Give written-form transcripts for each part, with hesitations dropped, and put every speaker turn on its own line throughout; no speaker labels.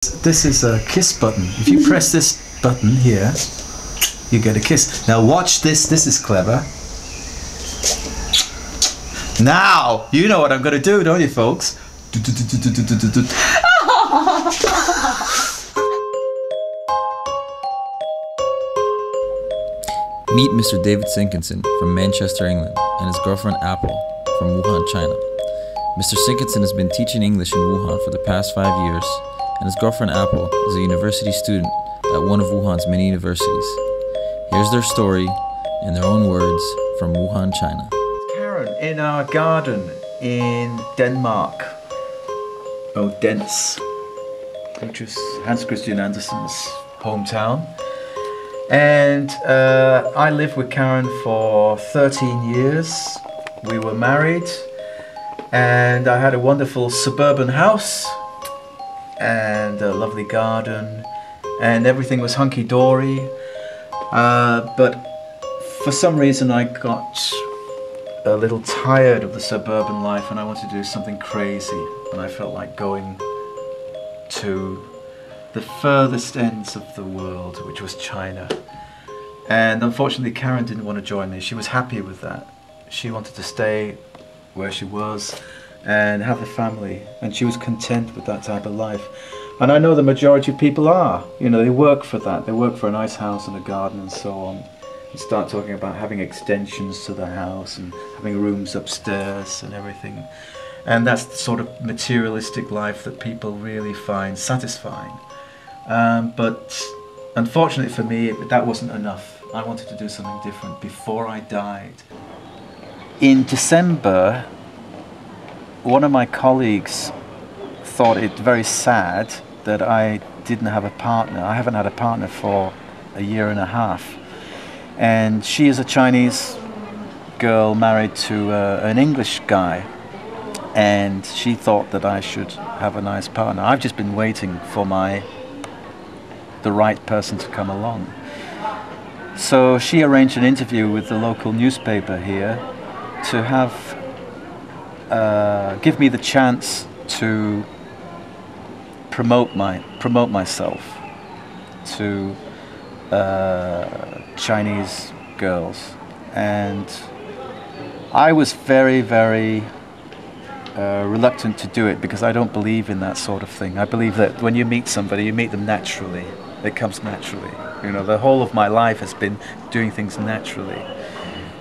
This is a kiss button. If you press this button here, you get a kiss. Now watch this. This is clever. Now, you know what I'm going to do, don't you, folks?
Meet Mr. David Sinkinson from Manchester, England, and his girlfriend Apple from Wuhan, China. Mr. Sinkinson has been teaching English in Wuhan for the past 5 years, and his girlfriend Apple is a university student at one of Wuhan's many universities. Here's their story in their own words from Wuhan, China.
Karen, in our garden in Denmark, Odense, which is Hans Christian Andersen's hometown. And I lived with Karen for 13 years. We were married, and I had a wonderful suburban house and a lovely garden, and everything was hunky-dory. But for some reason I got a little tired of the suburban life, and I wanted to do something crazy, and I felt like going to the furthest ends of the world, which was China. And unfortunately Karen didn't want to join me. She was happy with that. She wanted to stay where she was and have a family, and she was content with that type of life. And I know the majority of people are. You know, they work for that. They work for a nice house and a garden and so on, and start talking about having extensions to the house and having rooms upstairs and everything. And that's the sort of materialistic life that people really find satisfying. But unfortunately for me, that wasn't enough. I wanted to do something different before I died. In December, one of my colleagues thought it very sad that I didn't have a partner. I haven't had a partner for a year and a half. And she is a Chinese girl married to an English guy. And she thought that I should have a nice partner. I've just been waiting for the right person to come along. So she arranged an interview with the local newspaper here to have give me the chance to promote myself to Chinese girls. And I was very reluctant to do it, because I don't believe in that sort of thing. I believe that when you meet somebody, you meet them naturally. It comes naturally. You know, the whole of my life has been doing things naturally.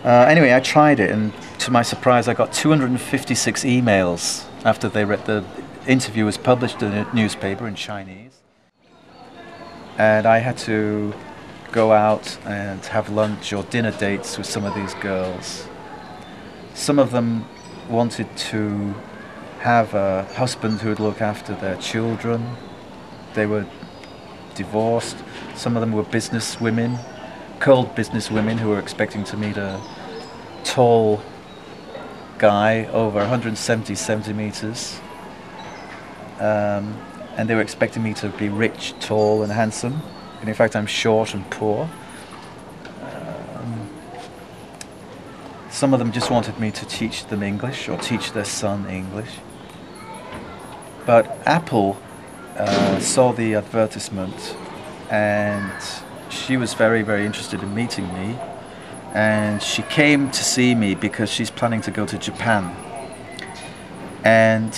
Anyway, I tried it, and to my surprise, I got 256 emails after the interview was published in a newspaper in Chinese. And I had to go out and have lunch or dinner dates with some of these girls. Some of them wanted to have a husband who would look after their children. They were divorced. Some of them were business women, cold business women, who were expecting to meet a tall guy over 170 centimeters. And they were expecting me to be rich, tall and handsome. And in fact, I'm short and poor. Some of them just wanted me to teach them English or teach their son English. But Apple saw the advertisement, and she was very interested in meeting me. And she came to see me because she's planning to go to Japan, and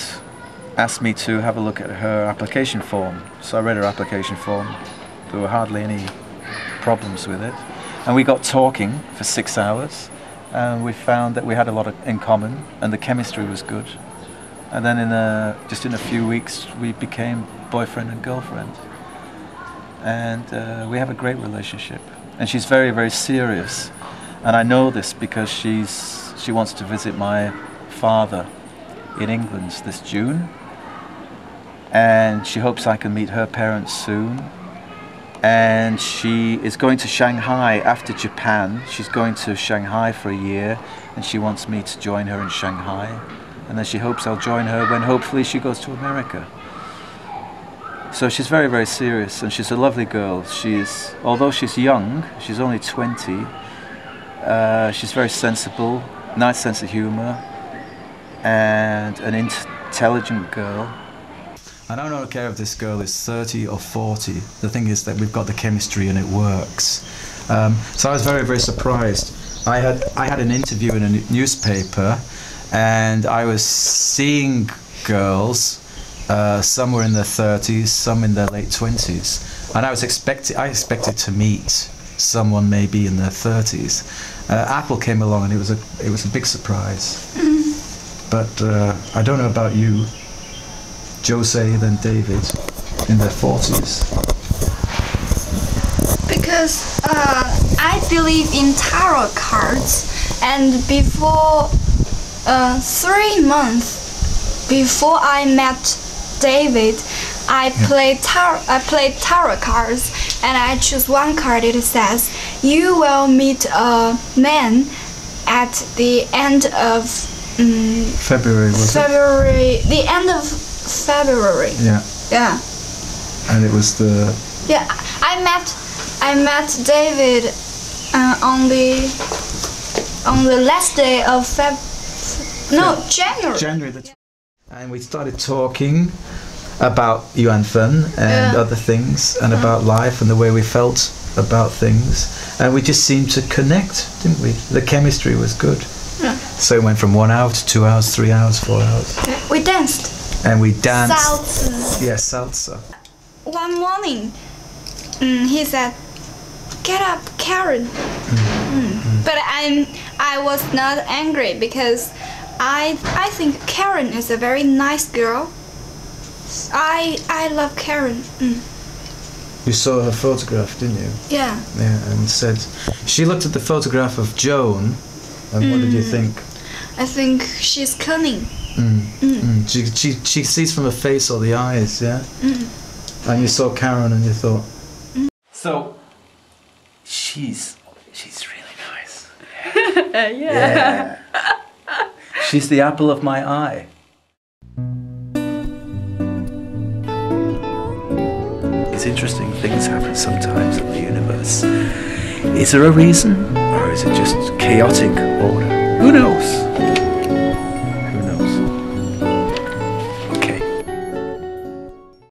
asked me to have a look at her application form. So I read her application form. There were hardly any problems with it. And we got talking for 6 hours. And we found that we had a lot in common, and the chemistry was good. And then just in a few weeks, we became boyfriend and girlfriend. And we have a great relationship. And she's very serious. And I know this because she wants to visit my father in England this June. And she hopes I can meet her parents soon. And she is going to Shanghai after Japan. She's going to Shanghai for a year, and she wants me to join her in Shanghai. And then she hopes I'll join her when hopefully she goes to America. So she's very serious, and she's a lovely girl. Although she's young, she's only 20, she's very sensible, nice sense of humor, and an intelligent girl. I don't care if this girl is 30 or 40. The thing is that we've got the chemistry and it works. So I was very, very surprised. I had an interview in a newspaper, and I was seeing girls. Some were in their 30s, some in their late 20s, and I expected to meet someone maybe in their 30s. Apple came along, and it was a big surprise. But I don't know about you, Jose then David, in their 40s.
Because I believe in tarot cards, and before 3 months before I met David, I played tarot cards, and I choose one card. It says, "You will meet a man at the end of
February, was
February. The end of February."
Yeah.
Yeah.
And it was the.
Yeah, I met David on the last day of January.
January. And we started talking about Yuan Fen and other things, and about life and the way we felt about things, and we just seemed to connect, didn't we? The chemistry was good.
Yeah.
So it went from 1 hour to 2 hours, 3 hours, 4 hours.
We danced.
And we danced.
Salsa.
Yeah, salsa.
One morning, he said, "Get up, Karen." But I was not angry, because I think Karen is a very nice girl. I love Karen.
You saw her photograph, didn't you?
Yeah.
Yeah, and said she looked at the photograph of Joan, and what did you think?
I think she's cunning.
She sees from her face or the eyes, yeah. And you saw Karen, and you thought. So, she's really nice. Yeah. She's the apple of my eye. It's interesting, things happen sometimes in the universe. Is there a reason, or is it just chaotic order? Who knows?